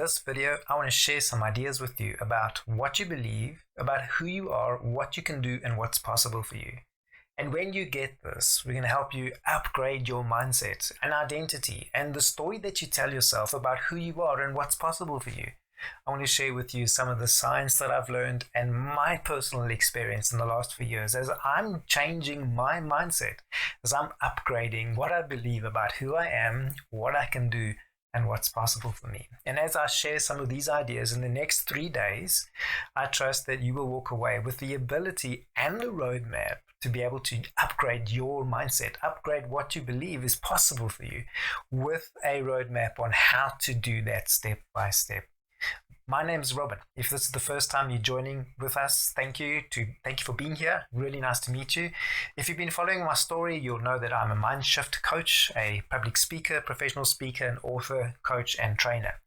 this video, I want to share some ideas with you about what you believe, about who you are, what you can do, and what's possible for you. And when you get this, we're going to help you upgrade your mindset and identity and the story that you tell yourself about who you are and what's possible for you. I want to share with you some of the science that I've learned and my personal experience in the last few years as I'm changing my mindset, as I'm upgrading what I believe about who I am, what I can do, and what's possible for me. And as I share some of these ideas in the next 3 days, I trust that you will walk away with the ability and the roadmap to be able to upgrade your mindset, upgrade what you believe is possible for you with a roadmap on how to do that step by step. My name is Robin. If this is the first time you're joining with us, thank you for being here. Really nice to meet you. If you've been following my story, you'll know that I'm a mind shift coach, a public speaker, professional speaker, an author, coach, and trainer.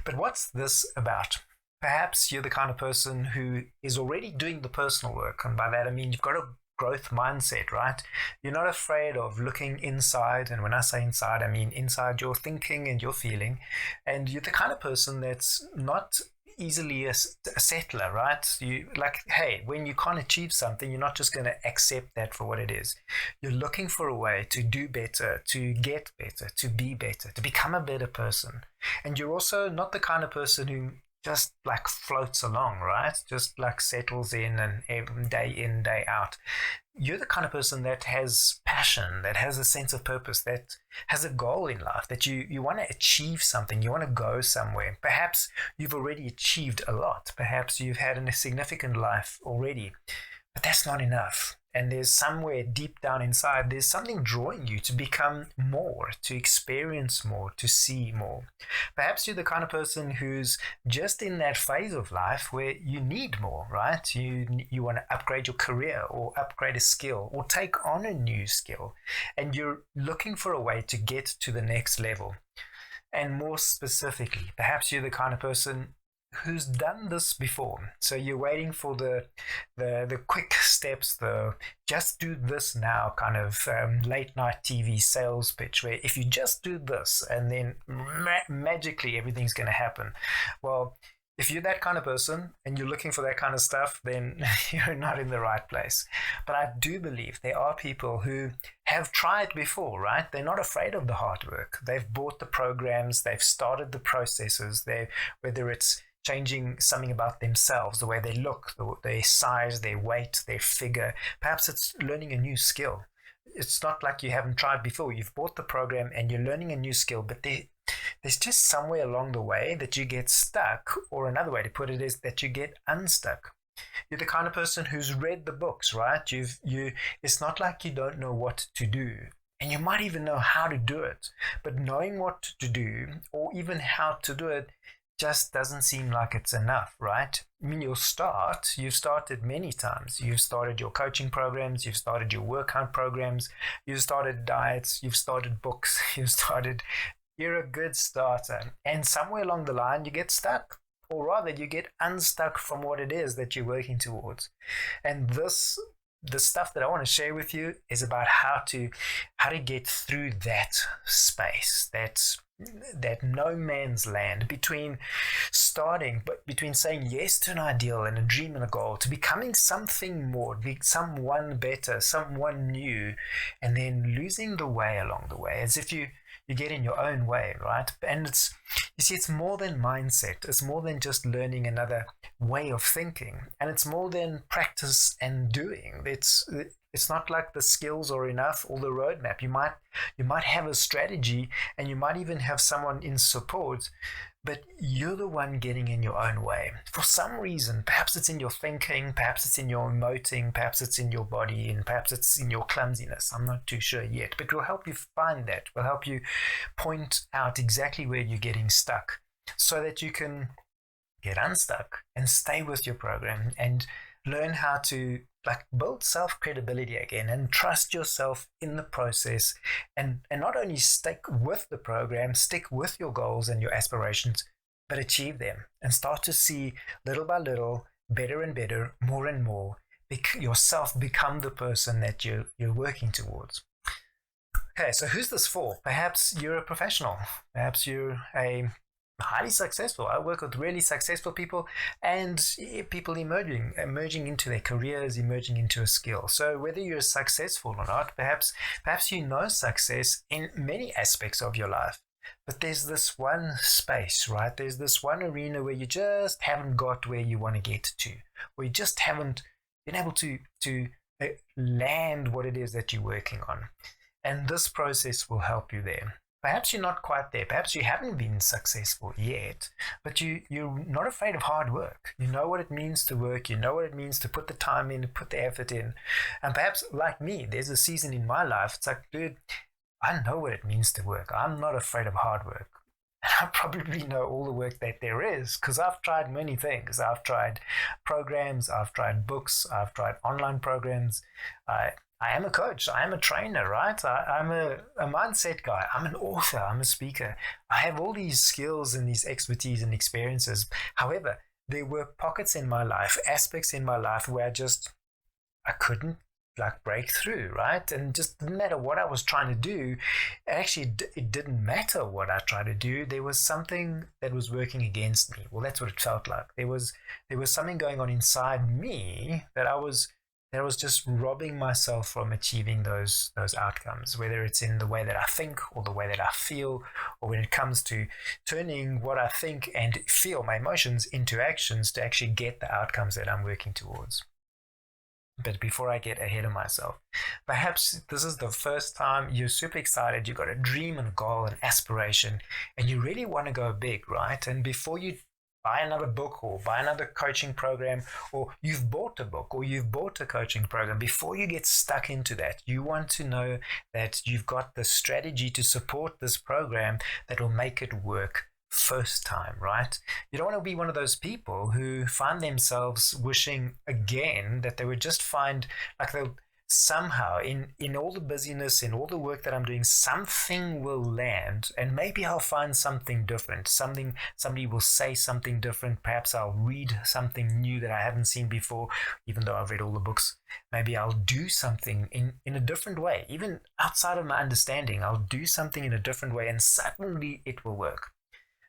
But what's this about? Perhaps you're the kind of person who is already doing the personal work, and by that I mean you've got a growth mindset, right? You're not afraid of looking inside, and when I say inside, I mean inside your thinking and your feeling, and you're the kind of person that's not easily a settler, right? You like, hey, when you can't achieve something, you're not just going to accept that for what it is. You're looking for a way to do better, to get better, to be better, to become a better person. And you're also not the kind of person who just like floats along, right? Just like settles in and day out. You're the kind of person that has passion, that has a sense of purpose, that has a goal in life, that you want to achieve something, you want to go somewhere. Perhaps you've already achieved a lot. Perhaps you've had a significant life already, but that's not enough. And there's somewhere deep down inside, there's something drawing you to become more, to experience more, to see more. Perhaps you're the kind of person who's just in that phase of life where you need more, right? You want to upgrade your career or upgrade a skill or take on a new skill. And you're looking for a way to get to the next level. And more specifically, perhaps you're the kind of person who's done this before. So you're waiting for the quick steps, the just do this now kind of late night TV sales pitch, where if you just do this and then magically everything's going to happen. Well, if you're that kind of person and you're looking for that kind of stuff, then you're not in the right place. But I do believe there are people who have tried before, right? They're not afraid of the hard work. They've bought the programs, they've started the processes, whether it's changing something about themselves, the way they look, their size, their weight, their figure. Perhaps it's learning a new skill. It's not like you haven't tried before. You've bought the program and you're learning a new skill, but there's just somewhere along the way that you get stuck, or another way to put it is that you get unstuck. You're the kind of person who's read the books, right? It's not like you don't know what to do. And you might even know how to do it, but knowing what to do or even how to do it just doesn't seem like it's enough, right? I mean, you've started many times. You've started your coaching programs, you've started your workout programs, you've started diets, you've started books, you're a good starter. And somewhere along the line, you get stuck, or rather you get unstuck from what it is that you're working towards. And the stuff that I want to share with you is about how to get through that space, that no man's land between saying yes to an ideal and a dream and a goal, to becoming something more, someone better, someone new, and then losing the way along the way, as if you get in your own way, right? And it's more than mindset. It's more than just learning another way of thinking, and it's more than practice and doing. It's not like the skills are enough or the roadmap. You might have a strategy and you might even have someone in support, but you're the one getting in your own way. For some reason, perhaps it's in your thinking, perhaps it's in your emoting, perhaps it's in your body, and perhaps it's in your clumsiness. I'm not too sure yet, but we'll help you find that. We'll help you point out exactly where you're getting stuck so that you can get unstuck and stay with your program and learn how to build self-credibility again and trust yourself in the process, and not only stick with the program, stick with your goals and your aspirations, but achieve them and start to see little by little, better and better, more and more, yourself become the person that you're working towards. Okay, so who's this for? Perhaps you're a professional. Perhaps you're a highly successful. I work with really successful people and people emerging into their careers, emerging into a skill. So whether you're successful or not, perhaps you know success in many aspects of your life. But there's this one space, right? There's this one arena where you just haven't got where you want to get to, where you just haven't been able to land what it is that you're working on. And this process will help you there. Perhaps you're not quite there. Perhaps you haven't been successful yet, but you're not afraid of hard work. You know what it means to work. You know what it means to put the time in, to put the effort in. And perhaps, like me, there's a season in my life, it's like, dude, I know what it means to work. I'm not afraid of hard work. And I probably know all the work that there is because I've tried many things. I've tried programs, I've tried books, I've tried online programs. I am a coach. I am a trainer, right? I'm a mindset guy. I'm an author. I'm a speaker. I have all these skills and these expertise and experiences. However, there were pockets in my life, aspects in my life where I couldn't like break through, right? And just didn't matter what I was trying to do. Actually, it didn't matter what I tried to do. There was something that was working against me. Well, that's what it felt like. There was something going on inside me that I was just robbing myself from achieving those outcomes, whether it's in the way that I think or the way that I feel, or when it comes to turning what I think and feel, my emotions, into actions to actually get the outcomes that I'm working towards. But before I get ahead of myself, perhaps this is the first time you're super excited, you've got a dream and a goal and aspiration, and you really want to go big, right? And before you buy another book or buy another coaching program, or you've bought a book or you've bought a coaching program, before you get stuck into that, you want to know that you've got the strategy to support this program that will make it work first time, right? You don't want to be one of those people who find themselves wishing again that they would just find like they'll somehow in all the busyness, in all the work that I'm doing, something will land and maybe I'll find something different. Somebody will say something different. Perhaps I'll read something new that I haven't seen before, even though I've read all the books. Maybe I'll do something in a different way, even outside of my understanding. I'll do something in a different way and suddenly it will work.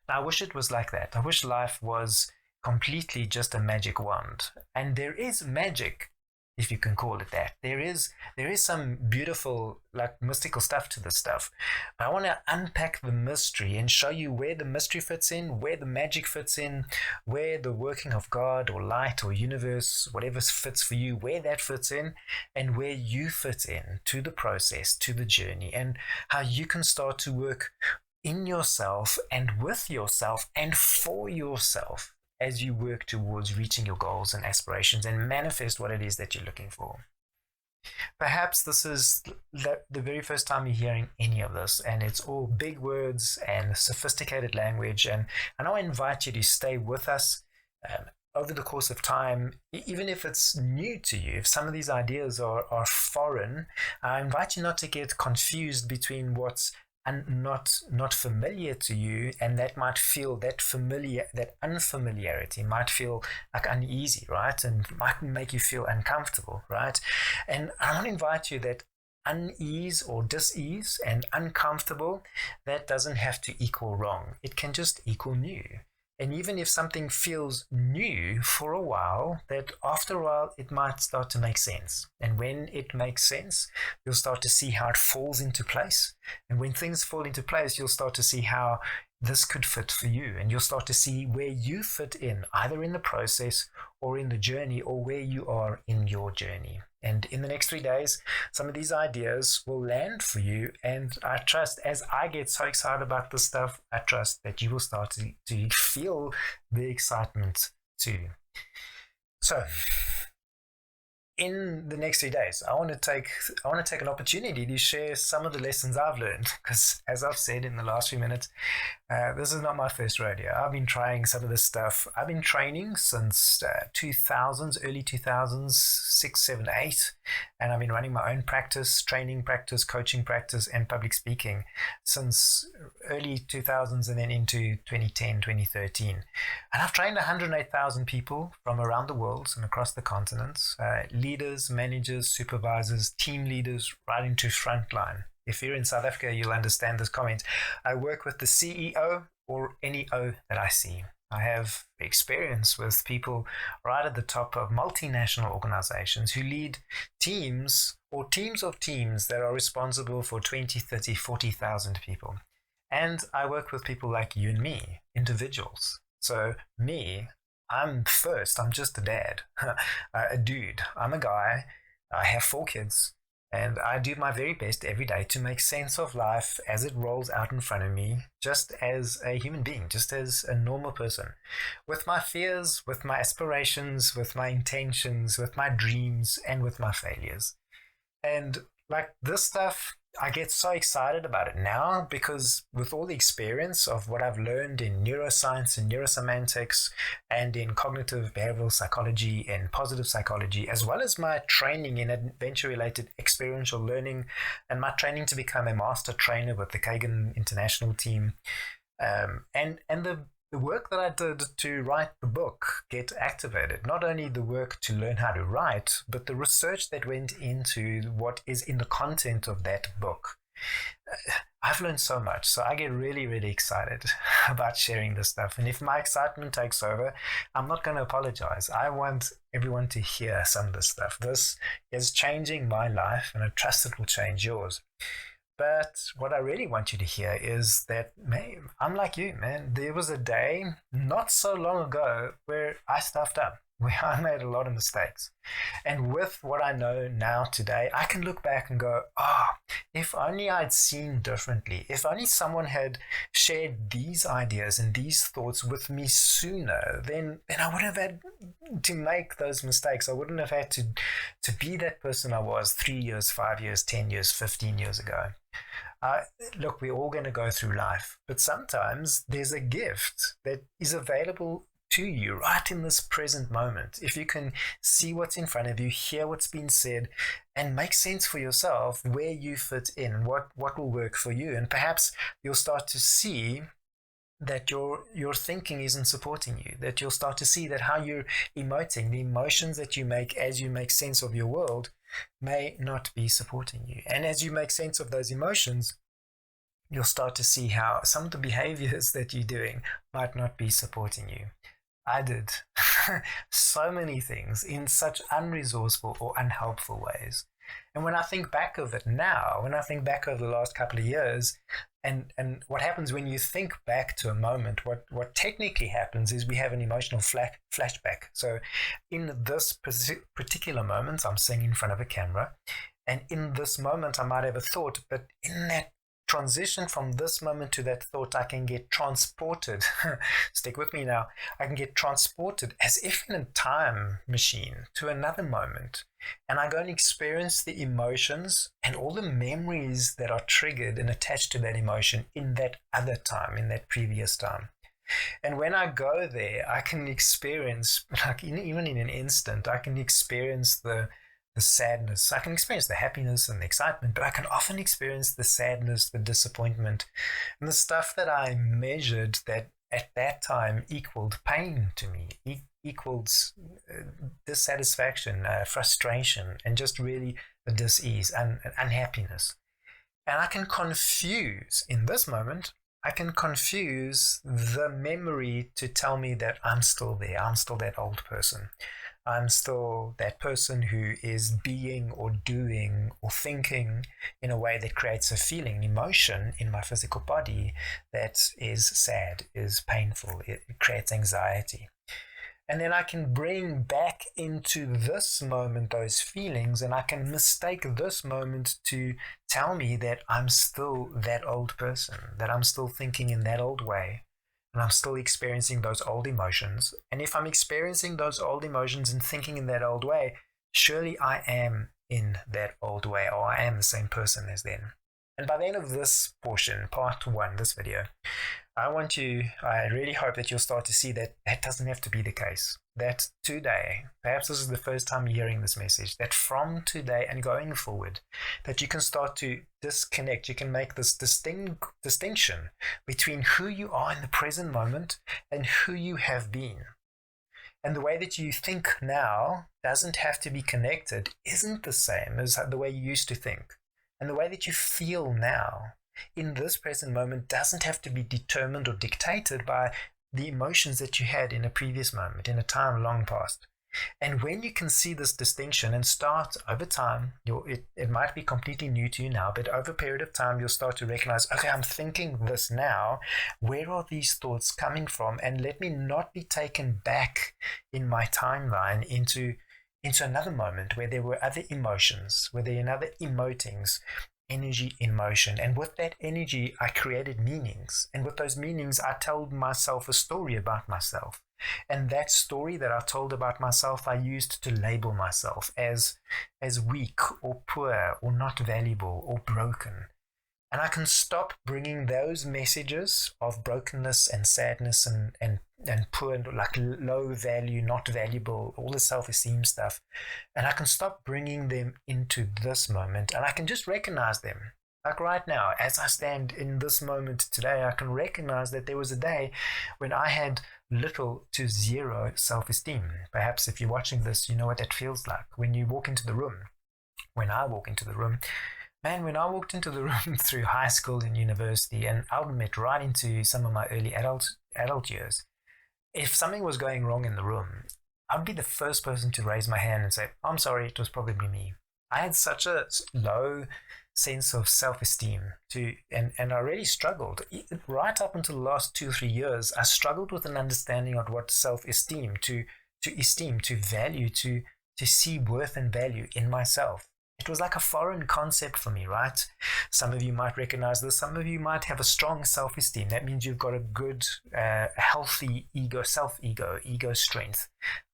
I wish it was like that. I wish life was completely just a magic wand. And there is magic, if you can call it that. There is some beautiful, like mystical stuff to this stuff. But I want to unpack the mystery and show you where the mystery fits in, where the magic fits in, where the working of God or light or universe, whatever fits for you, where that fits in, and where you fit in to the process, to the journey, and how you can start to work in yourself and with yourself and for yourself as you work towards reaching your goals and aspirations and manifest what it is that you're looking for. Perhaps this is the very first time you're hearing any of this, and it's all big words and sophisticated language, and I invite you to stay with us over the course of time, even if it's new to you, if some of these ideas are foreign. I invite you not to get confused between what's and not familiar to you, and that might feel that unfamiliarity might feel like uneasy, right? And might make you feel uncomfortable, right? And I want to invite you that unease or dis-ease and uncomfortable, that doesn't have to equal wrong. It can just equal new. And even if something feels new for a while, that after a while it might start to make sense. And when it makes sense, you'll start to see how it falls into place. And when things fall into place, you'll start to see how this could fit for you. And you'll start to see where you fit in, either in the process or in the journey, or where you are in your journey. And in the next 3 days, some of these ideas will land for you. And I trust, as I get so excited about this stuff, I trust that you will start to feel the excitement too. So, in the next 3 days, I want to take an opportunity to share some of the lessons I've learned, because as I've said in the last few minutes, this is not my first rodeo. I've been trying some of this stuff. I've been training since 2000s, early 2000s, 6, 7, 8, and I've been running my own practice, training practice, coaching practice, and public speaking since early 2000s and then into 2010, 2013. And I've trained 108,000 people from around the world and across the continents, leaders, managers, supervisors, team leaders, right into frontline. If you're in South Africa, you'll understand this comment. I work with the CEO or any O that I see. I have experience with people right at the top of multinational organizations who lead teams or teams of teams that are responsible for 20, 30, 40,000 people. And I work with people like you and me, individuals. So I'm just a dad, a dude. I'm a guy. I have 4 kids. And I do my very best every day to make sense of life as it rolls out in front of me, just as a human being, just as a normal person, with my fears, with my aspirations, with my intentions, with my dreams, and with my failures. And like this stuff, I get so excited about it now because with all the experience of what I've learned in neuroscience and neurosemantics and in cognitive behavioral psychology and positive psychology, as well as my training in adventure-related experiential learning and my training to become a master trainer with the Kagan International team, and the work that I did to write the book, Get Activated, not only the work to learn how to write, but the research that went into what is in the content of that book. I've learned so much, so I get really, really excited about sharing this stuff. And if my excitement takes over, I'm not going to apologize. I want everyone to hear some of this stuff. This is changing my life, and I trust it will change yours. But what I really want you to hear is that, man, I'm like you, man. There was a day not so long ago where I stuffed up, where I made a lot of mistakes. And with what I know now today, I can look back and go, if only I'd seen differently, if only someone had shared these ideas and these thoughts with me sooner, then I wouldn't have had to make those mistakes. I wouldn't have had to be that person I was 3 years, 5 years, 10 years, 15 years ago. Look, we're all going to go through life, but sometimes there's a gift that is available to you right in this present moment. If you can see what's in front of you, hear what's been said, and make sense for yourself where you fit in, what will work for you. And perhaps you'll start to see that your thinking isn't supporting you, that you'll start to see that how you're emoting, the emotions that you make as you make sense of your world may not be supporting you. And as you make sense of those emotions, you'll start to see how some of the behaviors that you're doing might not be supporting you. I did so many things in such unresourceful or unhelpful ways. And when I think back of it now, when I think back over the last couple of years, and what happens when you think back to a moment, what technically happens is we have an emotional flashback. So in this particular moment, I'm sitting in front of a camera, and in this moment, I might have a thought, but in that transition from this moment to that thought, I can get transported. Stick with me now. I can get transported as if in a time machine to another moment. And I go and experience the emotions and all the memories that are triggered and attached to that emotion in that other time, in that previous time. And when I go there, I can experience, like even in an instant, I can experience the sadness. I can experience the happiness and the excitement, but I can often experience the sadness, the disappointment, and the stuff that I measured that at that time equaled pain to me, equals dissatisfaction, frustration, and just really the dis-ease and unhappiness. And I can confuse, in this moment, I can confuse the memory to tell me that I'm still there, I'm still that old person. I'm still that person who is being or doing or thinking in a way that creates a feeling, an emotion in my physical body that is sad, is painful, it creates anxiety. And then I can bring back into this moment those feelings, and I can mistake this moment to tell me that I'm still that old person, that I'm still thinking in that old way. And I'm still experiencing those old emotions. And if I'm experiencing those old emotions and thinking in that old way, surely I am in that old way, or I am the same person as then. And by the end of this portion, part 1, this video, I really hope that you'll start to see that that doesn't have to be the case. That today, perhaps this is the first time you're hearing this message, that from today and going forward, that you can start to disconnect. You can make this distinction between who you are in the present moment and who you have been. And the way that you think now doesn't have to be connected, isn't the same as the way you used to think. And the way that you feel now in this present moment doesn't have to be determined or dictated by the emotions that you had in a previous moment, in a time long past. And when you can see this distinction and start over time, it might be completely new to you now, but over a period of time, you'll start to recognize, okay, I'm thinking this now. Where are these thoughts coming from? And let me not be taken back in my timeline into another moment where there were other emotions, where there were other emotings, energy in motion. And with that energy, I created meanings. And with those meanings, I told myself a story about myself. And that story that I told about myself, I used to label myself as weak or poor or not valuable or broken. And I can stop bringing those messages of brokenness and sadness and poor, like low value, not valuable, all the self-esteem stuff. And I can stop bringing them into this moment, and I can just recognize them. Like right now, as I stand in this moment today, I can recognize that there was a day when I had little to zero self-esteem. Perhaps if you're watching this, you know what that feels like. When you walk into the room, when I walk into the room, man, when I walked into the room through high school and university, and I admit right into some of my early adult years, if something was going wrong in the room, I'd be the first person to raise my hand and say, I'm sorry, it was probably me. I had such a low sense of self-esteem and I really struggled. Right up until the last 2-3 years, I struggled with an understanding of what self-esteem, to esteem, to value, to see worth and value in myself. It was like a foreign concept for me, right? Some of you might recognize this. Some of you might have a strong self-esteem. That means you've got a good, healthy ego strength.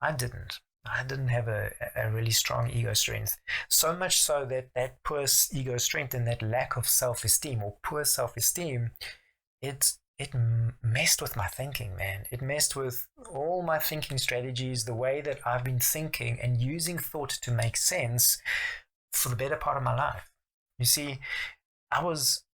I didn't have a really strong ego strength. So much so that poor ego strength and that lack of self-esteem or poor self-esteem, it messed with my thinking, man. It messed with all my thinking strategies, the way that I've been thinking and using thought to make sense for the better part of my life. You see, I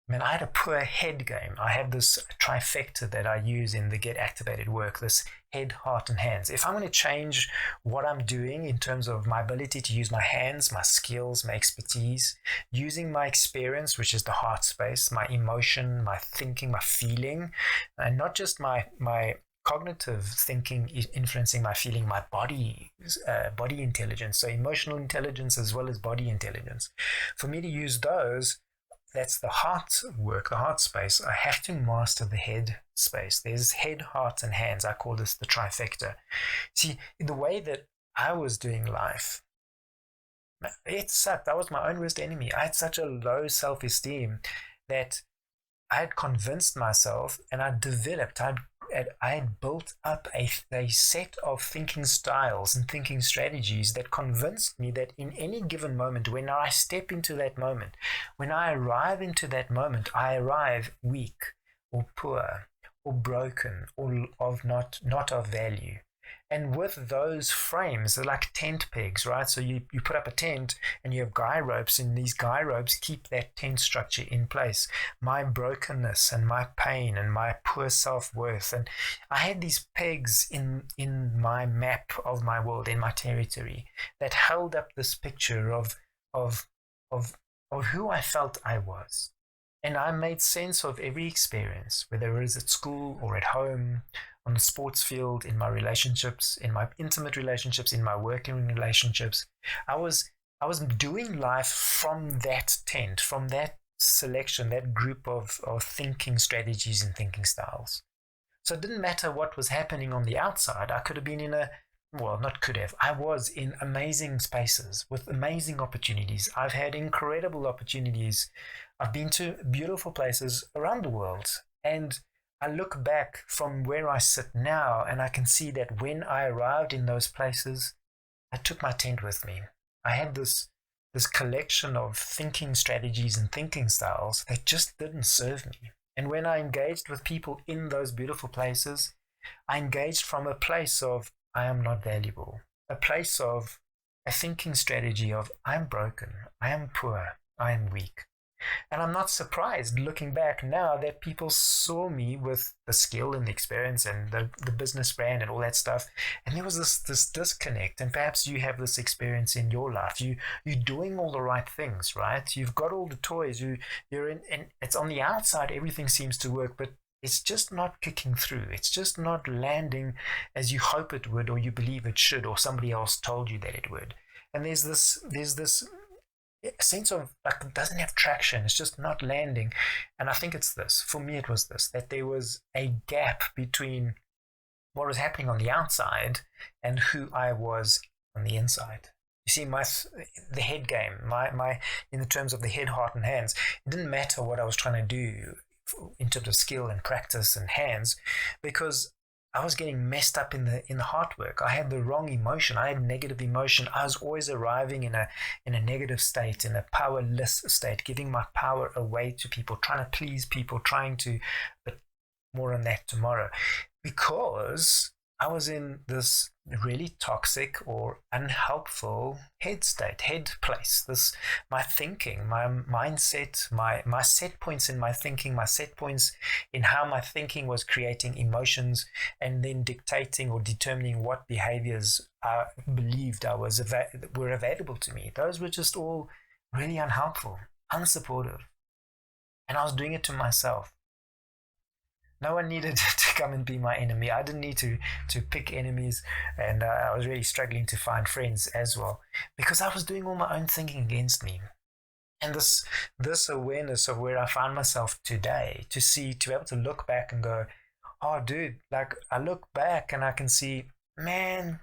had a poor head game. I have this trifecta that I use in the Get Activated work, this head, heart, and hands. If I'm going to change what I'm doing in terms of my ability to use my hands, my skills, my expertise, using my experience, which is the heart space, my emotion, my thinking, my feeling, and not just my cognitive thinking influencing my feeling, my body intelligence, so emotional intelligence as well as body intelligence. For me to use those, that's the heart work, the heart space. I have to master the head space. There's head, heart, and hands. I call this the trifecta. See, the way that I was doing life, it sucked. I was my own worst enemy. I had such a low self-esteem that I had convinced myself, and I had built up a set of thinking styles and thinking strategies that convinced me that in any given moment, when I step into that moment, when I arrive into that moment, I arrive weak or poor or broken or of not of value. And with those frames, they're like tent pegs, right? So you put up a tent and you have guy ropes, and these guy ropes keep that tent structure in place. My brokenness and my pain and my poor self-worth. And I had these pegs in my map of my world, in my territory, that held up this picture of who I felt I was. And I made sense of every experience, whether it was at school or at home, on the sports field, in my relationships, in my intimate relationships, in my working relationships. I was doing life from that tent, from that selection, that group of thinking strategies and thinking styles. So it didn't matter what was happening on the outside. I could have been I was in amazing spaces with amazing opportunities. I've had incredible opportunities. I've been to beautiful places around the world, and I look back from where I sit now, and I can see that when I arrived in those places, I took my tent with me. I had this collection of thinking strategies and thinking styles that just didn't serve me. And when I engaged with people in those beautiful places, I engaged from a place of I am not valuable, a place of a thinking strategy of I'm broken, I am poor, I am weak. And I'm not surprised looking back now that people saw me with the skill and the experience and the business brand and all that stuff. And there was this disconnect. And perhaps you have this experience in your life. You're doing all the right things, right? You've got all the toys. You're in, and it's on the outside, everything seems to work, but it's just not kicking through. It's just not landing as you hope it would, or you believe it should, or somebody else told you that it would. And there's this sense of like it doesn't have traction. It's just not landing. And I think it's this. For me, it was this, that there was a gap between what was happening on the outside and who I was on the inside. You see, the head game, my in the terms of the head, heart, and hands, it didn't matter what I was trying to do in terms of skill and practice and hands, because I was getting messed up in the heart work. I had the wrong emotion. I had negative emotion. I was always arriving in a negative state, in a powerless state, giving my power away to people, trying to please people, but more on that tomorrow. Because I was in this really toxic or unhelpful head place. My thinking, my mindset, my set points in my thinking, my set points in how my thinking was creating emotions and then dictating or determining what behaviors I believed were available to me. Those were just all really unhelpful, unsupportive. And I was doing it to myself. No one needed to come and be my enemy. I didn't need to pick enemies, and I was really struggling to find friends as well, because I was doing all my own thinking against me. And this awareness of where I find myself today, to be able to look back and go, oh, dude, like I look back and I can see, man,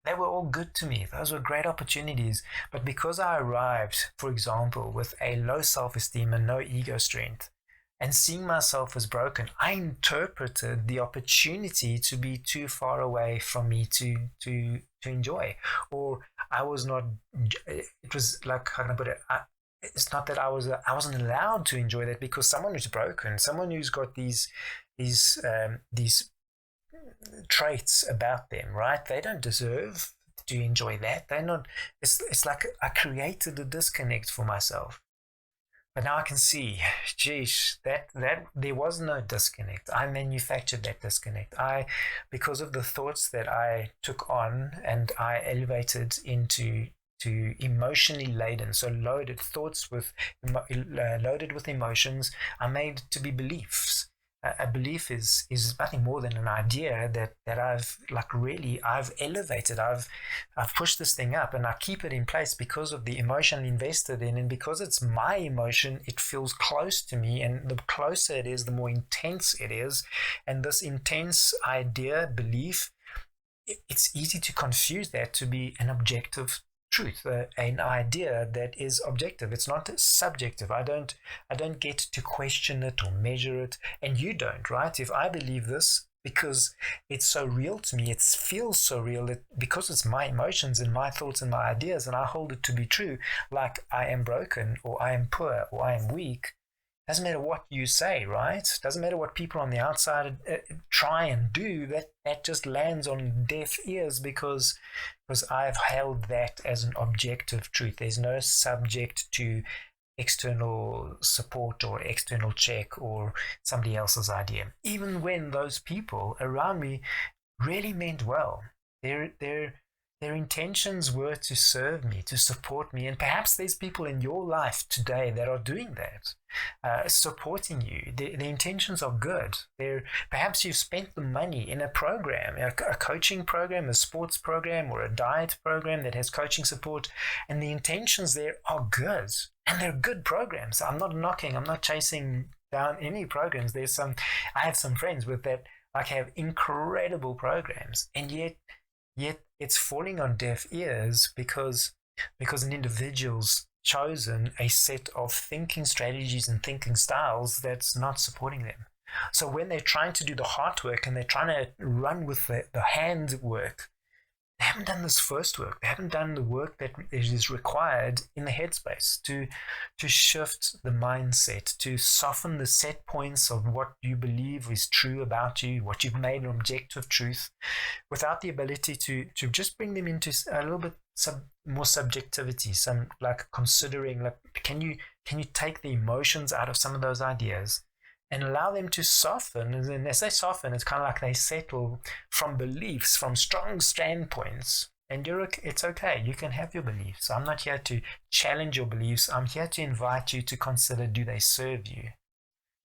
they were all good to me. Those were great opportunities. But because I arrived, for example, with a low self-esteem and no ego strength, and seeing myself as broken, I interpreted the opportunity to be too far away from me to enjoy. Or I was not, it was like, how can I put it? It's not that I wasn't allowed to enjoy that, because someone who's broken, someone who's got these traits about them, right? They don't deserve to enjoy that. They're not, it's like I created a disconnect for myself. But now I can see, geez, that there was no disconnect. I manufactured that disconnect. Because of the thoughts that I took on and I elevated into emotionally laden, so loaded thoughts loaded with emotions, are made to be beliefs. A belief is nothing more than an idea that I've elevated. I've pushed this thing up, and I keep it in place because of the emotion invested in, and because it's my emotion, it feels close to me, and the closer it is, the more intense it is. And this intense idea, belief, it's easy to confuse that to be an objective truth, an idea that is objective. It's not subjective. I don't get to question it or measure it, and you don't, right? If I believe this because it's so real to me, it feels so real, because it's my emotions and my thoughts and my ideas, and I hold it to be true, like I am broken or I am poor or I am weak. Doesn't matter what you say, right? Doesn't matter what people on the outside try and do. That just lands on deaf ears, because I've held that as an objective truth. There's no subject to external support or external check or somebody else's idea. Even when those people around me really meant well, their intentions were to serve me, to support me. And perhaps there's people in your life today that are doing that, supporting you. The intentions are good. Perhaps you've spent the money in a program, a coaching program, a sports program, or a diet program that has coaching support, and the intentions there are good. And they're good programs. I'm not knocking, I'm not chasing down any programs. I have some friends with that, like, have incredible programs, and yet it's falling on deaf ears because an individual's chosen a set of thinking strategies and thinking styles that's not supporting them. So when they're trying to do the heart work and they're trying to run with the hand work, they haven't done this first work. They haven't done the work that is required in the headspace to shift the mindset, to soften the set points of what you believe is true about you, what you've made an objective truth, without the ability to just bring them into a little bit more subjectivity, some like considering, like can you take the emotions out of some of those ideas and allow them to soften. And then as they soften, it's kind of like they settle from beliefs, from strong standpoints. And it's okay. You can have your beliefs. I'm not here to challenge your beliefs. I'm here to invite you to consider, do they serve you?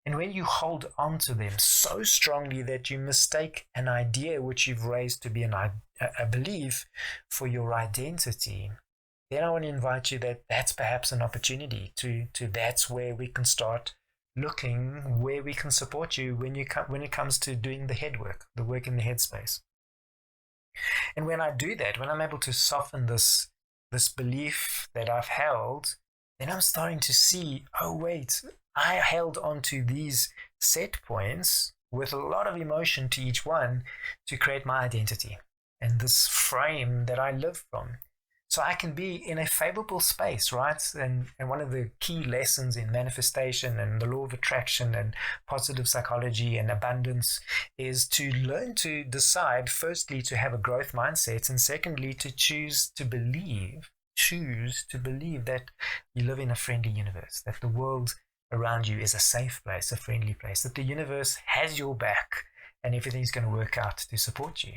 And when you hold on to them so strongly that you mistake an idea which you've raised to be a belief for your identity, then I want to invite you that's perhaps an opportunity to that's where we can start looking, where we can support you when it comes to doing the head work, the work in the headspace. And when I do that, when I'm able to soften this belief that I've held, then I'm starting to see, oh wait, I held on to these set points with a lot of emotion to each one to create my identity and this frame that I live from. So I can be in a favorable space, right? And one of the key lessons in manifestation and the law of attraction and positive psychology and abundance is to learn to decide, firstly, to have a growth mindset, and secondly, to choose to believe that you live in a friendly universe, that the world around you is a safe place, a friendly place, that the universe has your back and everything's going to work out to support you.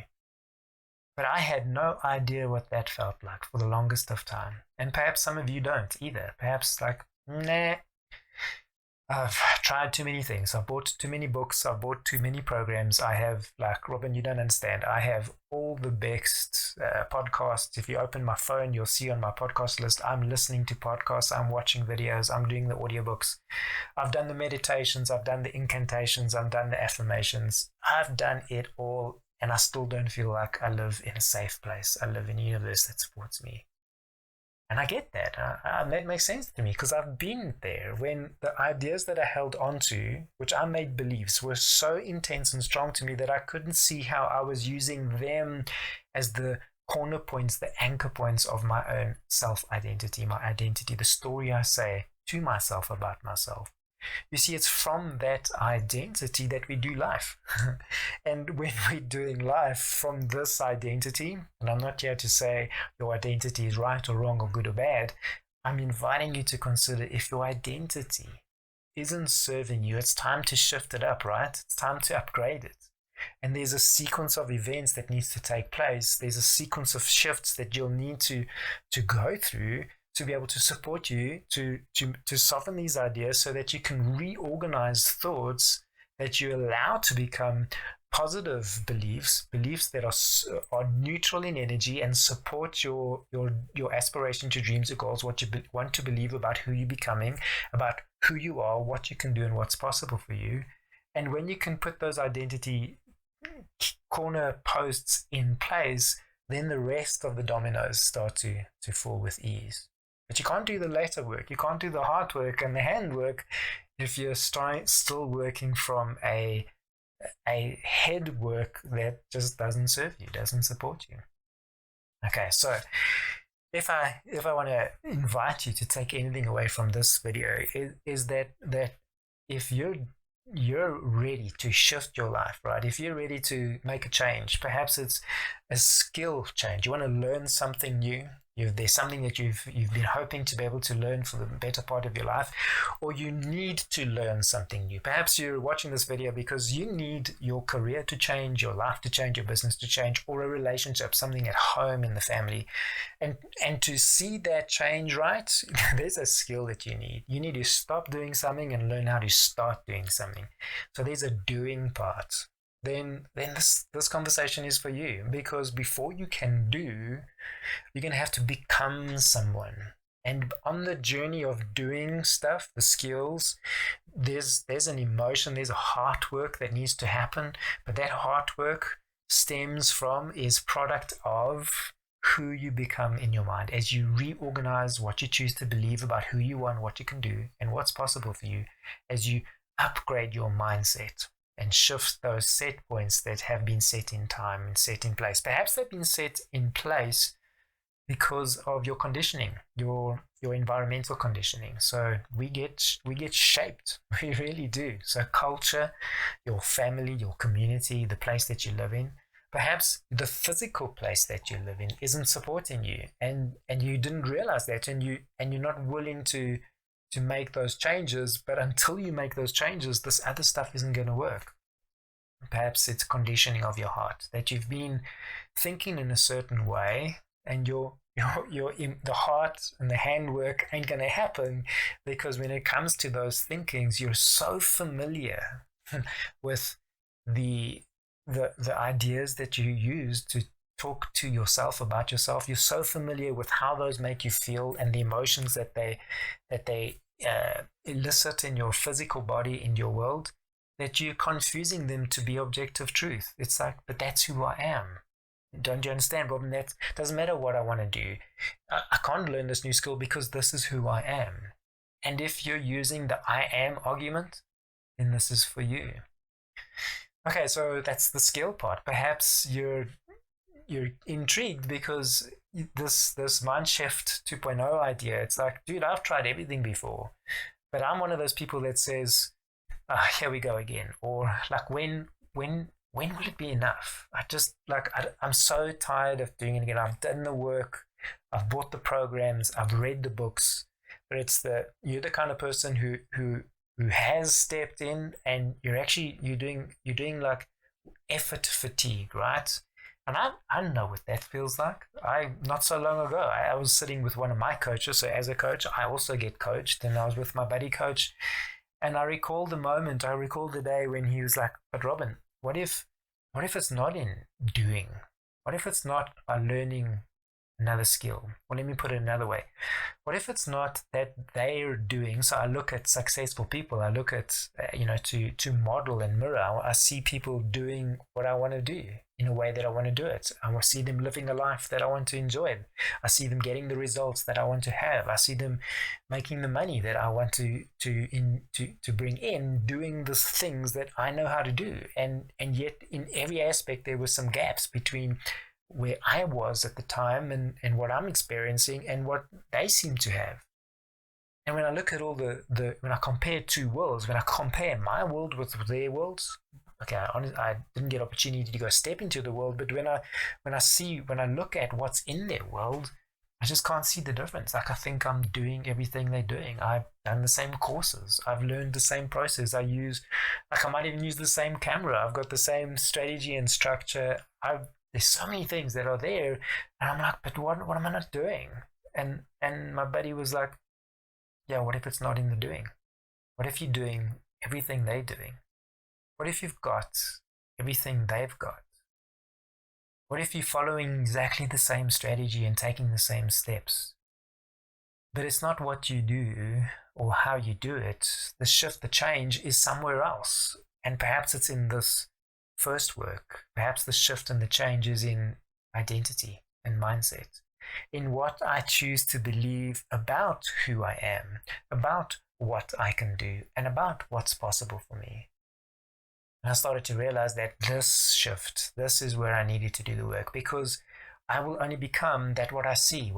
But I had no idea what that felt like for the longest of time. And perhaps some of you don't either. Perhaps like, nah, I've tried too many things. I've bought too many books. I've bought too many programs. I have, like, Robin, you don't understand. I have all the best podcasts. If you open my phone, you'll see on my podcast list, I'm listening to podcasts. I'm watching videos. I'm doing the audiobooks. I've done the meditations. I've done the incantations. I've done the affirmations. I've done it all. And I still don't feel like I live in a safe place. I live in a universe that supports me. And I get that. That makes sense to me because I've been there when the ideas that I held onto, which I made beliefs, were so intense and strong to me that I couldn't see how I was using them as the corner points, the anchor points of my own self-identity, my identity, the story I say to myself about myself. You see, it's from that identity that we do life. And when we're doing life from this identity, and I'm not here to say your identity is right or wrong or good or bad, I'm inviting you to consider if your identity isn't serving you, it's time to shift it up, right? It's time to upgrade it. And there's a sequence of events that needs to take place. There's a sequence of shifts that you'll need to go through to be able to support you to soften these ideas so that you can reorganize thoughts that you allow to become positive beliefs that are neutral in energy and support your aspiration to dreams or goals, what you want to believe about who you're becoming, about who you are, what you can do and what's possible for you. And when you can put those identity corner posts in place, then the rest of the dominoes start to fall with ease. But you can't do the later work. You can't do the hard work and the hand work if you're still working from a head work that just doesn't serve you, doesn't support you. Okay, so if I want to invite you to take anything away from this video, is that if you're ready to shift your life, right? If you're ready to make a change, perhaps it's a skill change. You want to learn something new. There's something that you've been hoping to be able to learn for the better part of your life, or you need to learn something new. Perhaps you're watching this video because you need your career to change, your life to change, your business to change, or a relationship, something at home in the family. And to see that change, right, there's a skill that you need. You need to stop doing something and learn how to start doing something. So there's a doing part. Then this conversation is for you, because before you can do, you're going to have to become someone. And on the journey of doing stuff, the skills, there's an emotion, there's a heart work that needs to happen. But that heart work is product of who you become in your mind as you reorganize what you choose to believe about who you are and what you can do and what's possible for you, as you upgrade your mindset and shift those set points that have been set in time and set in place. Perhaps they've been set in place because of your conditioning, your environmental conditioning. So we get shaped. We really do. So culture, your family, your community, the place that you live in. perhaps the physical place that you live in isn't supporting you, and you didn't realize that, and you're not willing to make those changes. But until you make those changes, this other stuff isn't going to work. Perhaps it's conditioning of your heart, that you've been thinking in a certain way, and your in the heart and the handwork ain't going to happen, because when it comes to those thinkings, you're so familiar with the ideas that you use to talk to yourself about yourself. You're so familiar with how those make you feel and the emotions that they elicit in your physical body, in your world, that you're confusing them to be objective truth. It's like, but that's who I am. Don't you understand, Robin? That doesn't matter what I want to do. I can't learn this new skill because this is who I am. And if you're using the I am argument, then this is for you. Okay, so that's the skill part. Perhaps you're intrigued because this Mindshift 2.0 idea, it's like, dude, I've tried everything before, but I'm one of those people that says, here we go again. Or like, when will it be enough? I'm so tired of doing it again. I've done the work, I've bought the programs, I've read the books, but you're the kind of person who has stepped in, and you're doing like effort fatigue, right? And I don't know what that feels like. Not so long ago, I was sitting with one of my coaches. So as a coach, I also get coached, and I was with my buddy coach, and I recall the day when he was like, but Robin, what if it's not in doing? What if it's not by learning another skill? Well, let me put it another way. What if it's not that they're doing? So I look at successful people. I look at, to model and mirror. I see people doing what I want to do in a way that I want to do it. I want to see them living a life that I want to enjoy. I see them getting the results that I want to have. I see them making the money that I want to bring in, doing the things that I know how to do. And yet in every aspect, there were some gaps between where I was at the time and what I'm experiencing and what they seem to have. And when I look at all when I compare two worlds, when I compare my world with their worlds, okay, I didn't get opportunity to go step into the world, but when I look at what's in their world, I just can't see the difference. Like, I think I'm doing everything they're doing. I've done the same courses. I've learned the same process. I might even use the same camera. I've got the same strategy and structure. There's so many things that are there, and I'm like, but what am I not doing? And my buddy was like, yeah, what if it's not in the doing? What if you're doing everything they're doing? What if you've got everything they've got? What if you're following exactly the same strategy and taking the same steps? But it's not what you do or how you do it. The shift, the change is somewhere else. And perhaps it's in this first work. Perhaps the shift and the change is in identity and mindset, in what I choose to believe about who I am, about what I can do, and about what's possible for me. And I started to realize that this is where I needed to do the work, because I will only become what I see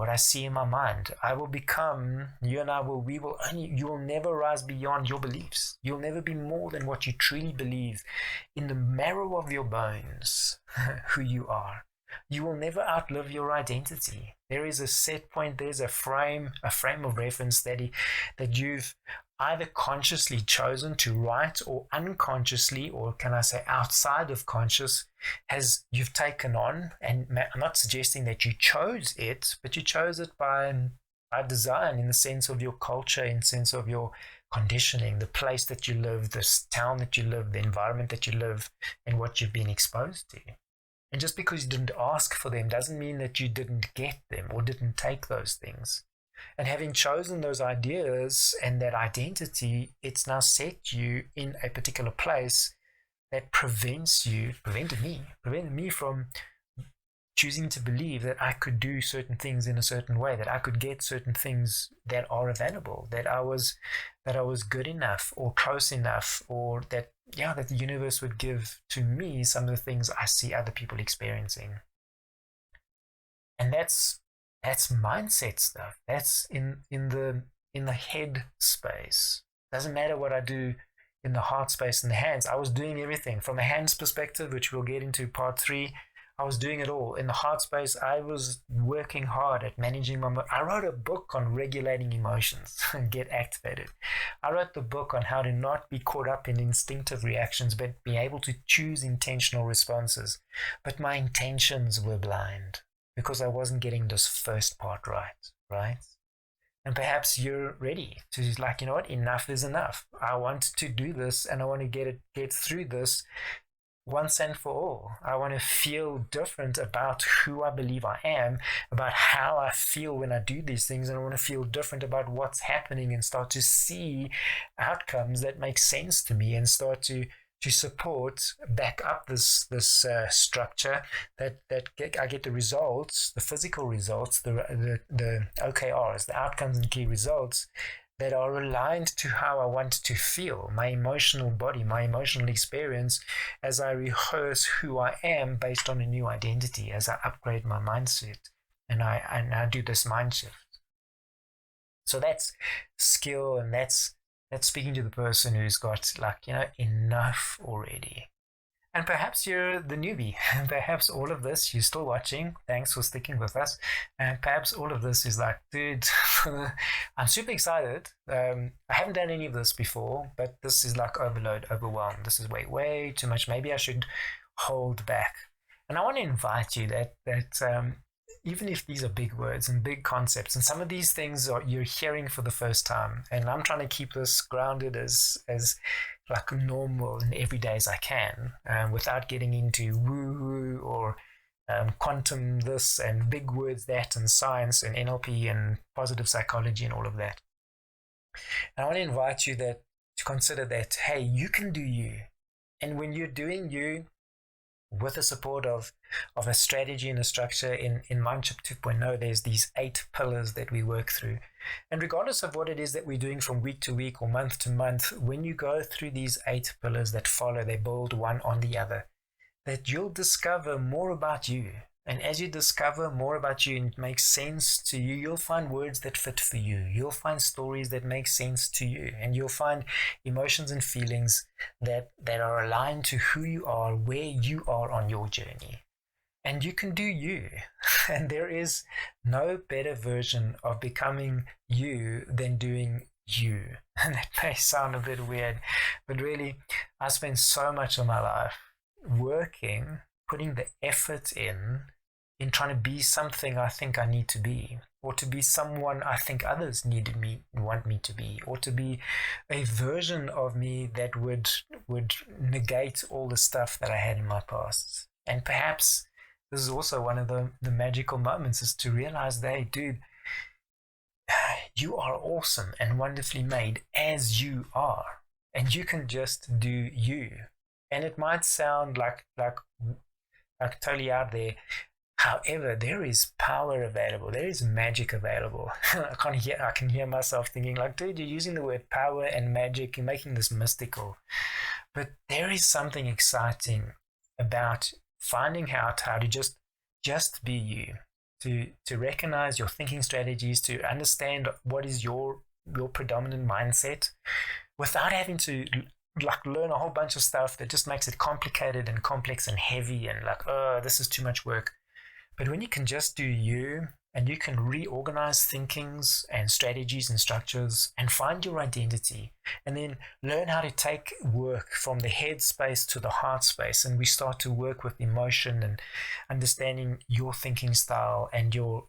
in my mind. I will become, you will never rise beyond your beliefs. You'll never be more than what you truly believe in the marrow of your bones, who you are. You will never outlive your identity. There is a set point, there's a frame of reference that you've either consciously chosen to write, or unconsciously, or can I say outside of conscious, you've taken on. And I'm not suggesting that you chose it, but you chose it by design, in the sense of your culture, in the sense of your conditioning, the place that you live, this town that you live, the environment that you live, and what you've been exposed to. And just because you didn't ask for them doesn't mean that you didn't get them or didn't take those things. And having chosen those ideas and that identity, it's now set you in a particular place that prevented me from choosing to believe that I could do certain things in a certain way, that I could get certain things that are available, that I was good enough or close enough, or that the universe would give to me some of the things I see other people experiencing. And that's mindset stuff. That's in the head space. Doesn't matter what I do in the heart space and the hands. I was doing everything from a hands perspective, which we'll get into part 3. I was doing it all. In the heart space, I was working hard at managing I wrote a book on regulating emotions and get activated. I wrote the book on how to not be caught up in instinctive reactions, but be able to choose intentional responses. But my intentions were blind because I wasn't getting this first part right? And perhaps you're ready to like, you know what, enough is enough. I want to do this and I want to get through this once and for all. I want to feel different about who I believe I am, about how I feel when I do these things, and I want to feel different about what's happening and start to see outcomes that make sense to me and start to support, back up this structure that I get the results, the physical results, the OKRs, the outcomes and key results that are aligned to how I want to feel, my emotional body, my emotional experience, as I rehearse who I am based on a new identity, as I upgrade my mindset and I do this mind shift. So that's skill, and that's speaking to the person who's got, like, you know, enough already. And perhaps you're the newbie, and perhaps all of this, you're still watching, thanks for sticking with us, and perhaps all of this is like, dude, I'm super excited. I haven't done any of this before, but this is like overload, overwhelm. This is way too much. Maybe I should hold back. And I want to invite you that even if these are big words and big concepts, and some of these things you're hearing for the first time, and I'm trying to keep this grounded as like normal and everyday as I can, without getting into woo-woo or quantum this and big words that and science and NLP and positive psychology and all of that. And I want to invite you to consider that, hey, you can do you. And when you're doing you, with the support of a strategy and a structure in Mindship 2.0, there's these 8 pillars that we work through. And regardless of what it is that we're doing from week to week or month to month, when you go through these 8 pillars that follow, they build one on the other, that you'll discover more about you. And as you discover more about you and it makes sense to you, you'll find words that fit for you. You'll find stories that make sense to you. And you'll find emotions and feelings that are aligned to who you are, where you are on your journey. And you can do you. And there is no better version of becoming you than doing you. And that may sound a bit weird, but really, I spent so much of my life working, putting the effort in trying to be something I think I need to be, or to be someone I think others want me to be, or to be a version of me that would negate all the stuff that I had in my past. And perhaps this is also one of the magical moments, is to realize that, hey, dude, you are awesome and wonderfully made as you are, and you can just do you. And it might sound like totally out there. However, there is power available. There is magic available. I can hear myself thinking like, dude, you're using the word power and magic. You're making this mystical. But there is something exciting about finding out how to just be you, to recognize your thinking strategies, to understand what is your predominant mindset, without having to like learn a whole bunch of stuff that just makes it complicated and complex and heavy and like, oh, this is too much work. But when you can just do you, and you can reorganize thinkings and strategies and structures and find your identity, and then learn how to take work from the head space to the heart space, and we start to work with emotion and understanding your thinking style and your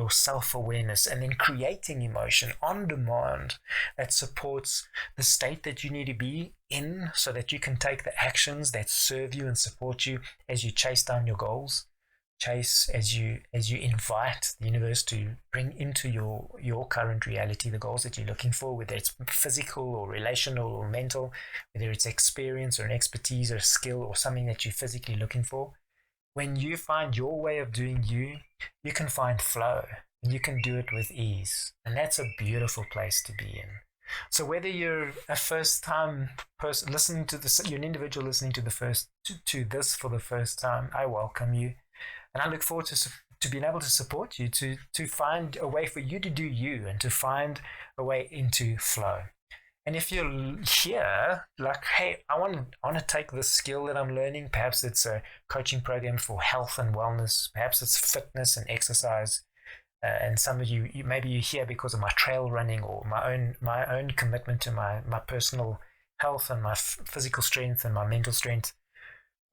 self-awareness, and then creating emotion on demand that supports the state that you need to be in, so that you can take the actions that serve you and support you as you chase down your goals. As you invite the universe to bring into your current reality the goals that you're looking for, whether it's physical or relational or mental, whether it's experience or an expertise or skill or something that you're physically looking for. When you find your way of doing you can find flow, and you can do it with ease, and that's a beautiful place to be in. So whether you're a first-time person listening to this, you're an individual listening to this for the first time, I welcome you. And I look forward to being able to support you, to find a way for you to do you, and to find a way into flow. And if you're here, like, hey, I want to take this skill that I'm learning. Perhaps it's a coaching program for health and wellness. Perhaps it's fitness and exercise. And some of you, maybe you're here because of my trail running or my own commitment to my personal health and my physical strength and my mental strength.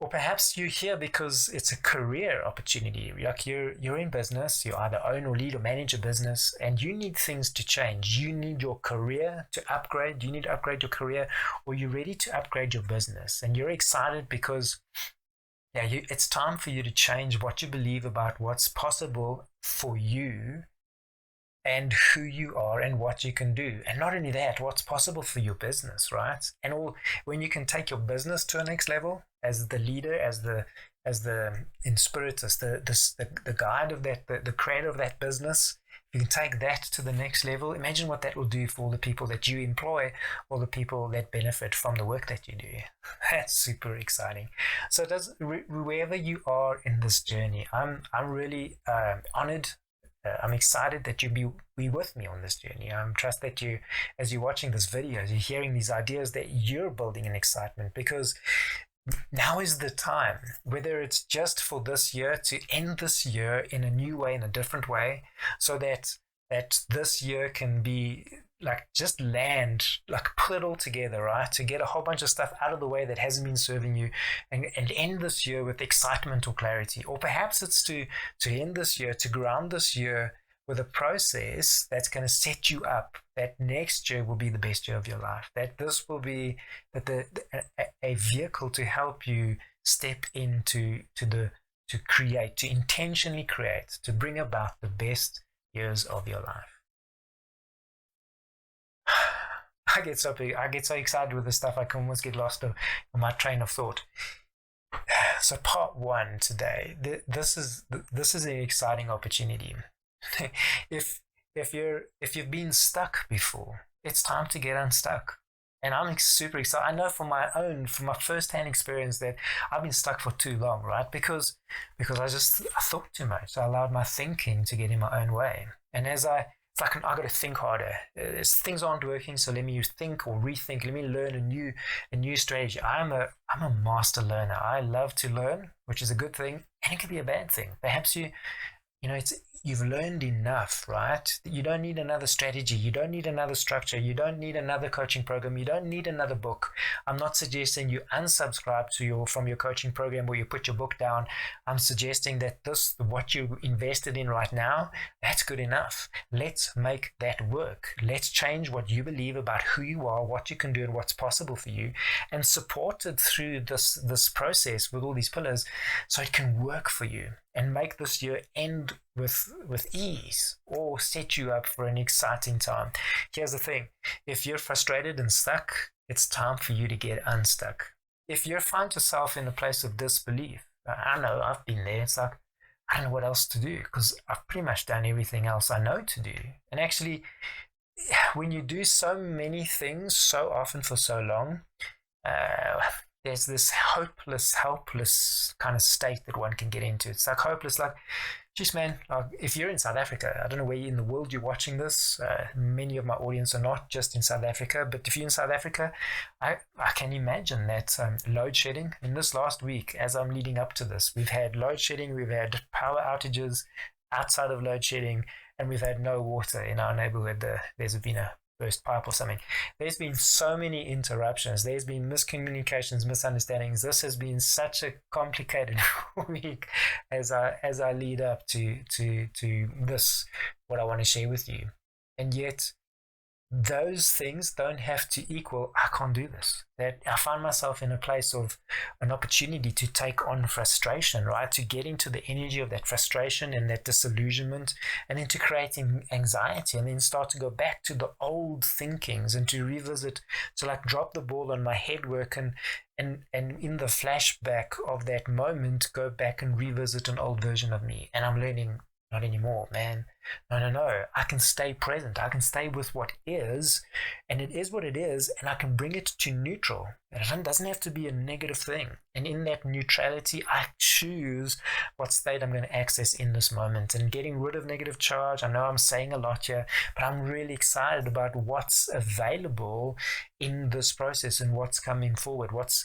Or perhaps you're here because it's a career opportunity. Like you're in business, you either own or lead or manage a business, and you need things to change. You need your career to upgrade. You need to upgrade your career, or you're ready to upgrade your business. And you're excited because it's time for you to change what you believe about what's possible for you and who you are and what you can do. And not only that, what's possible for your business, right? And when you can take your business to a next level as the leader, as the in spirit, as the guide of that, the creator of that business, you can take that to the next level. Imagine what that will do for all the people that you employ, all the people that benefit from the work that you do. That's super exciting. So wherever you are in this journey, I'm really honored. I'm excited that you be with me on this journey. I trust that you, as you're watching this video, as you're hearing these ideas, that you're building an excitement, because now is the time, whether it's just for this year, to end this year in a new way, in a different way, so that this year can be like just land, like put it all together, right? To get a whole bunch of stuff out of the way that hasn't been serving you, and end this year with excitement or clarity. Or perhaps it's to end this year, to ground this year with a process that's going to set you up that next year will be the best year of your life, that this will be a vehicle to help you step into to create, to intentionally create, to bring about the best years of your life. I get so excited with this stuff, I can almost get lost in my train of thought. So part one today, this is an exciting opportunity. If you've been stuck before, it's time to get unstuck. And I'm super excited. I know from my first-hand experience that I've been stuck for too long, right? Because I thought too much. I allowed my thinking to get in my own way. And I got to think harder. Things aren't working, so let me think or rethink. Let me learn a new strategy. I'm a master learner. I love to learn, which is a good thing, and it could be a bad thing. Perhaps you've learned enough, right? You don't need another strategy. You don't need another structure. You don't need another coaching program. You don't need another book. I'm not suggesting you unsubscribe from your coaching program or you put your book down. I'm suggesting that what you invested in right now, that's good enough. Let's make that work. Let's change what you believe about who you are, what you can do, and what's possible for you, and support it through this process with all these pillars so it can work for you and make this year end with ease, or set you up for an exciting time. Here's the thing. If you're frustrated and stuck, it's time for you to get unstuck. If you find yourself in a place of disbelief, I know I've been there. It's like, I don't know what else to do because I've pretty much done everything else I know to do. And actually, when you do so many things so often for so long, there's this helpless kind of state that one can get into. It's like hopeless, like, geez, man, like if you're in South Africa, I don't know where in the world you're watching this. Many of my audience are not just in South Africa, but if you're in South Africa, I can imagine that load shedding. In this last week, as I'm leading up to this, we've had load shedding, we've had power outages outside of load shedding, and we've had no water in our neighborhood. There's been a burst pipe or something. There's been so many interruptions. There's been miscommunications, misunderstandings. This has been such a complicated week as I lead up to this, what I want to share with you. And yet those things don't have to equal, I can't do this. That I find myself in a place of an opportunity to take on frustration, right? To get into the energy of that frustration and that disillusionment, and then to creating anxiety, and then start to go back to the old thinkings and to revisit, to like drop the ball on my head work and in the flashback of that moment, go back and revisit an old version of me. And I'm learning, not anymore, man. No. I can stay present. I can stay with what is, and it is what it is, and I can bring it to neutral. It doesn't have to be a negative thing. And in that neutrality, I choose what state I'm going to access in this moment, and getting rid of negative charge. I know I'm saying a lot here, but I'm really excited about what's available in this process and what's coming forward. Wait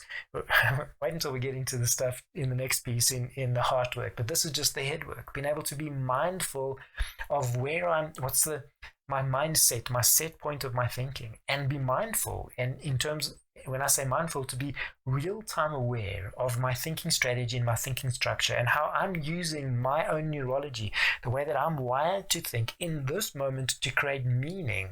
until we get into the stuff in the next piece in the heart work, but this is just the head work. Being able to be mindful of what's my mindset, my set point of my thinking, and be mindful. And when I say mindful, to be real-time aware of my thinking strategy and my thinking structure, and how I'm using my own neurology, the way that I'm wired to think in this moment to create meaning.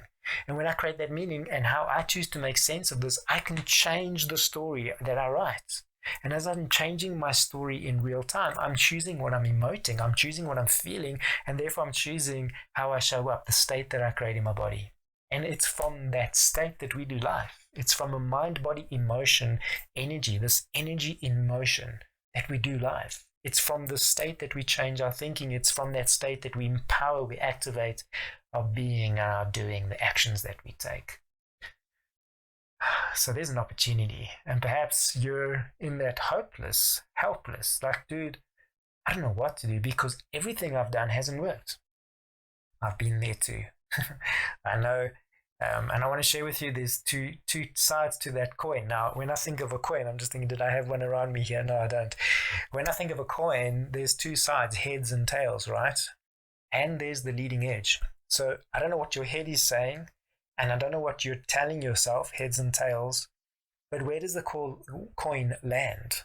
And when I create that meaning and how I choose to make sense of this, I can change the story that I write. And as I'm changing my story in real time, I'm choosing what I'm emoting, I'm choosing what I'm feeling, and therefore I'm choosing how I show up, the state that I create in my body. And it's from that state that we do life. It's from a mind, body, emotion, energy, this energy in motion that we do life. It's from the state that we change our thinking. It's from that state that we empower, we activate our being, our doing, the actions that we take. So there's an opportunity, and perhaps you're in that hopeless, helpless, like, dude, I don't know what to do because everything I've done hasn't worked. I've been there too. I know, and I want to share with you there's two sides to that coin. Now, when I think of a coin, I'm just thinking, did I have one around me here? No, I don't. When I think of a coin, there's two sides, heads and tails, right? And there's the leading edge. So I don't know what your head is saying, and I don't know what you're telling yourself, heads and tails, but where does the coin land?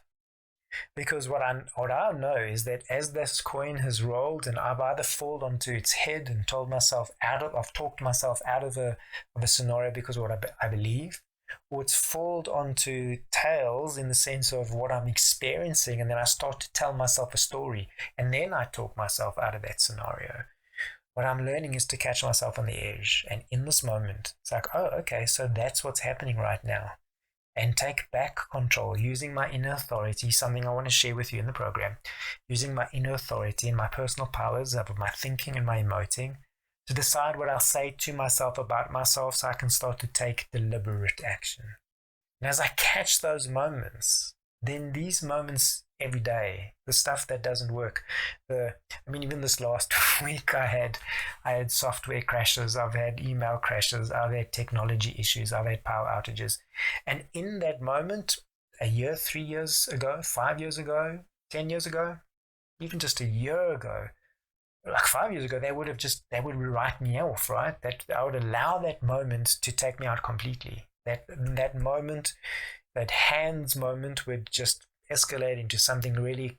Because what I know is that as this coin has rolled, and I've either fallen onto its head and I've talked myself out of a scenario because of what I believe, or it's fallen onto tails in the sense of what I'm experiencing, and then I start to tell myself a story, and then I talk myself out of that scenario. What I'm learning is to catch myself on the edge, and in this moment, it's like, oh, okay, so that's what's happening right now. And take back control using my inner authority, something I want to share with you in the program, using my inner authority and my personal powers of my thinking and my emoting to decide what I'll say to myself about myself so I can start to take deliberate action. And as I catch those moments, then these moments every day, the stuff that doesn't work, even this last week I had software crashes, I've had email crashes, I've had technology issues, I've had power outages. And in that moment, a year, 3 years ago, 5 years ago, 10 years ago, even just a year ago, like 5 years ago, they would write me off, right? That I would allow that moment to take me out completely. That moment, that hands moment would just escalate into something really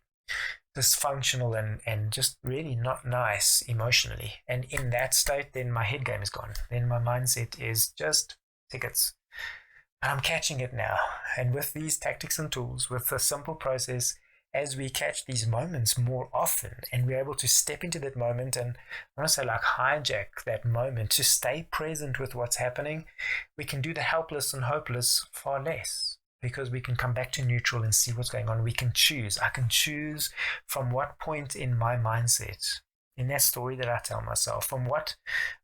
dysfunctional and just really not nice emotionally. And in that state, then my head game is gone. Then my mindset is just tickets. But I'm catching it now. And with these tactics and tools, with the simple process, as we catch these moments more often and we're able to step into that moment and I want to say like hijack that moment to stay present with what's happening, we can do the helpless and hopeless far less because we can come back to neutral and see what's going on. We can choose. I can choose from what point in my mindset, in that story that I tell myself, from what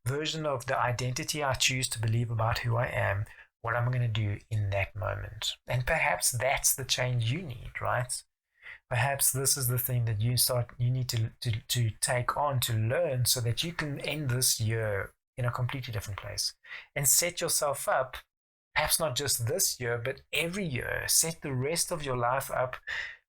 version of the identity I choose to believe about who I am, what I'm going to do in that moment. And perhaps that's the change you need, right? Perhaps this is the thing that you need to take on, to learn, so that you can end this year in a completely different place and set yourself up, perhaps not just this year, but every year, set the rest of your life up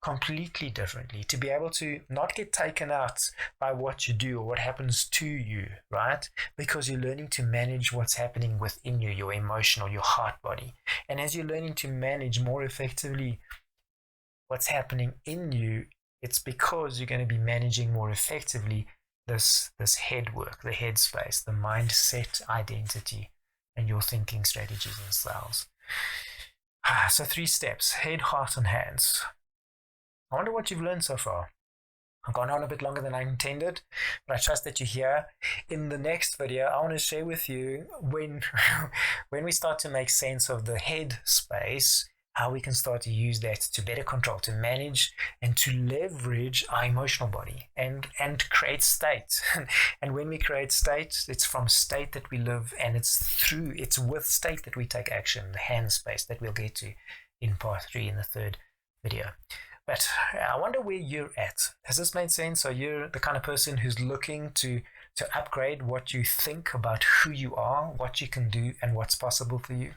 completely differently, to be able to not get taken out by what you do or what happens to you, right? Because you're learning to manage what's happening within you, your emotional, your heart body. And as you're learning to manage more effectively what's happening in you, it's because you're going to be managing more effectively this head work, the head space, the mindset identity, and your thinking strategies and styles. So 3 steps: head, heart, and hands. I wonder what you've learned so far. I've gone on a bit longer than I intended, but I trust that you're here. In the next video, I want to share with you when we start to make sense of the head space, how we can start to use that to better control, to manage, and to leverage our emotional body and create state. And when we create state, it's from state that we live, and it's with state that we take action, the hand space that we'll get to in part 3 in the third video. But I wonder where you're at. Has this made sense? Are you the kind of person who's looking to upgrade what you think about who you are, what you can do, and what's possible for you?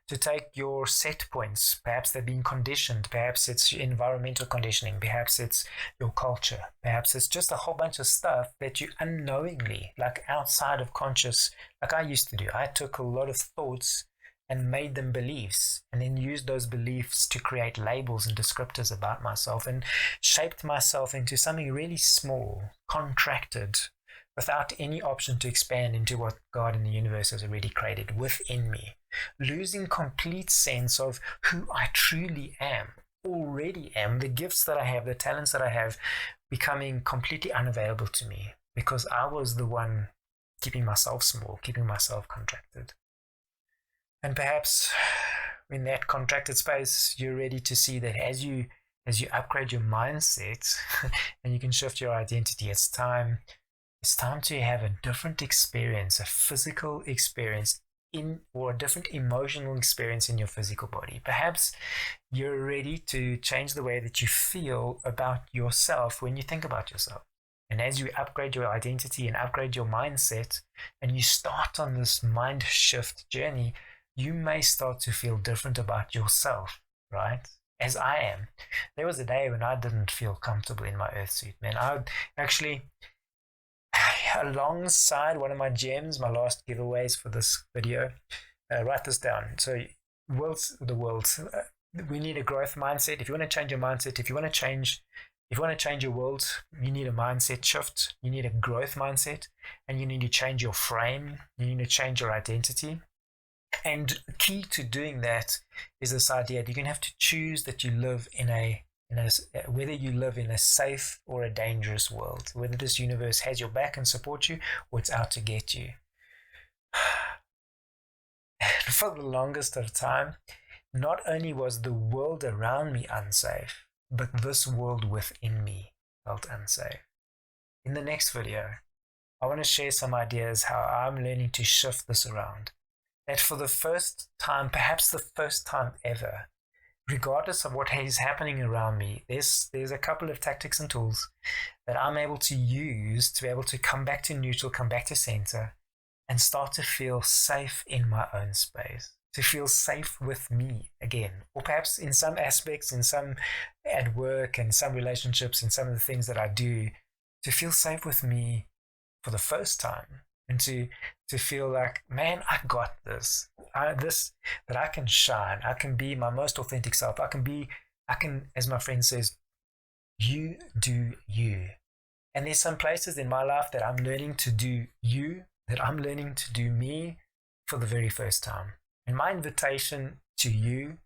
To take your set points, perhaps they're being conditioned, perhaps it's environmental conditioning, perhaps it's your culture, perhaps it's just a whole bunch of stuff that you unknowingly, like outside of conscious, like I used to do. I took a lot of thoughts and made them beliefs, and then used those beliefs to create labels and descriptors about myself, and shaped myself into something really small, contracted, without any option to expand into what God and the universe has already created within me, losing complete sense of who I truly am, already am, the gifts that I have, the talents that I have, becoming completely unavailable to me because I was the one keeping myself small, keeping myself contracted. And perhaps in that contracted space, you're ready to see that as you upgrade your mindset and you can shift your identity, it's time to have a different experience, a physical experience or a different emotional experience in your physical body. Perhaps you're ready to change the way that you feel about yourself when you think about yourself. And as you upgrade your identity and upgrade your mindset, and you start on this mind shift journey, you may start to feel different about yourself, right? As I am. There was a day when I didn't feel comfortable in my earth suit, man. I would actually, alongside one of my gems, my last giveaways for this video, write this down. So we need a growth mindset. If you want to change your mindset, if you want to change your world, you need a mindset shift. You need a growth mindset, and you need to change your frame. You need to change your identity. And key to doing that is this idea that you're going to have to choose that you live whether you live in a safe or a dangerous world, whether this universe has your back and supports you or it's out to get you. And for the longest of time, not only was the world around me unsafe, but this world within me felt unsafe. In the next video, I want to share some ideas how I'm learning to shift this around. That for the first time, perhaps the first time ever, regardless of what is happening around me, there's a couple of tactics and tools that I'm able to use to be able to come back to neutral, come back to center, and start to feel safe in my own space, to feel safe with me again, or perhaps in some aspects, at work and some relationships and some of the things that I do, to feel safe with me for the first time. And to feel like, man, I got this. That I can shine. I can be my most authentic self. I can, as my friend says, you do you. And there's some places in my life that I'm learning to do you, that I'm learning to do me for the very first time. And my invitation to you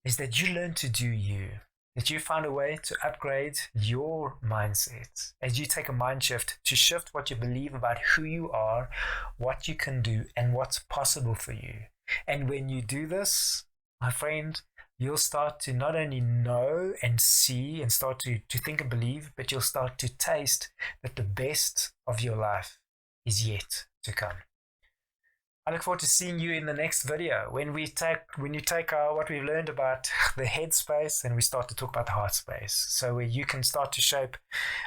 is that you learn to do you. That you find a way to upgrade your mindset as you take a mind shift to shift what you believe about who you are, what you can do, and what's possible for you. And when you do this, my friend, you'll start to not only know and see and start to think and believe, but you'll start to taste that the best of your life is yet to come. I look forward to seeing you in the next video when you take what we've learned about the head space and we start to talk about the heart space. So where you can start to shape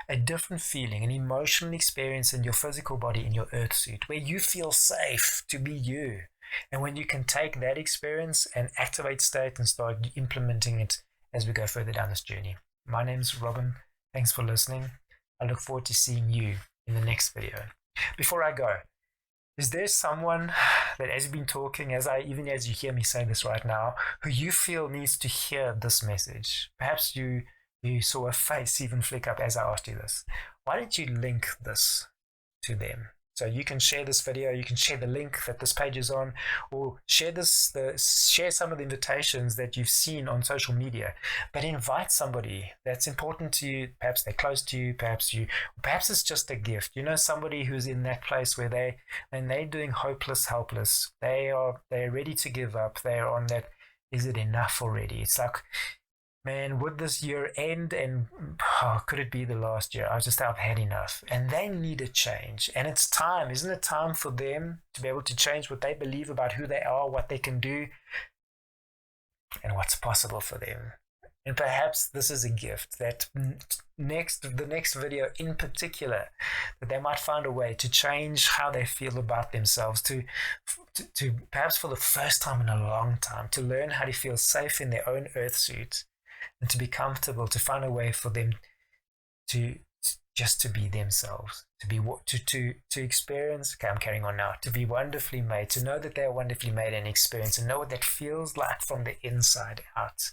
a different feeling, an emotional experience in your physical body, in your earth suit, where you feel safe to be you. And when you can take that experience and activate state and start implementing it as we go further down this journey. My name's Robin. Thanks for listening. I look forward to seeing you in the next video. Before I go, is there someone that as you've been talking, even as you hear me say this right now, who you feel needs to hear this message? Perhaps you saw a face even flick up as I asked you this. Why don't you link this to them? So you can share this video, you can share the link that this page is on, or share some of the invitations that you've seen on social media. But invite somebody that's important to you. Perhaps they're close to you. Perhaps it's just a gift. You know, somebody who's in that place where they're doing hopeless, helpless. They're ready to give up. They're on that is it enough already? It's like, man, would this year end and could it be the last year? I've had enough. And they need a change. And it's time, isn't it time for them to be able to change what they believe about who they are, what they can do, and what's possible for them? And perhaps this is a gift that the next video in particular, that they might find a way to change how they feel about themselves, to perhaps for the first time in a long time, to learn how to feel safe in their own earth suit and to be comfortable, to find a way for them to just to be themselves, to experience, okay, I'm carrying on now, to be wonderfully made, to know that they are wonderfully made and experience and know what that feels like from the inside out.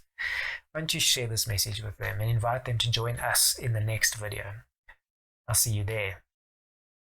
Why don't you share this message with them and invite them to join us in the next video? I'll see you there.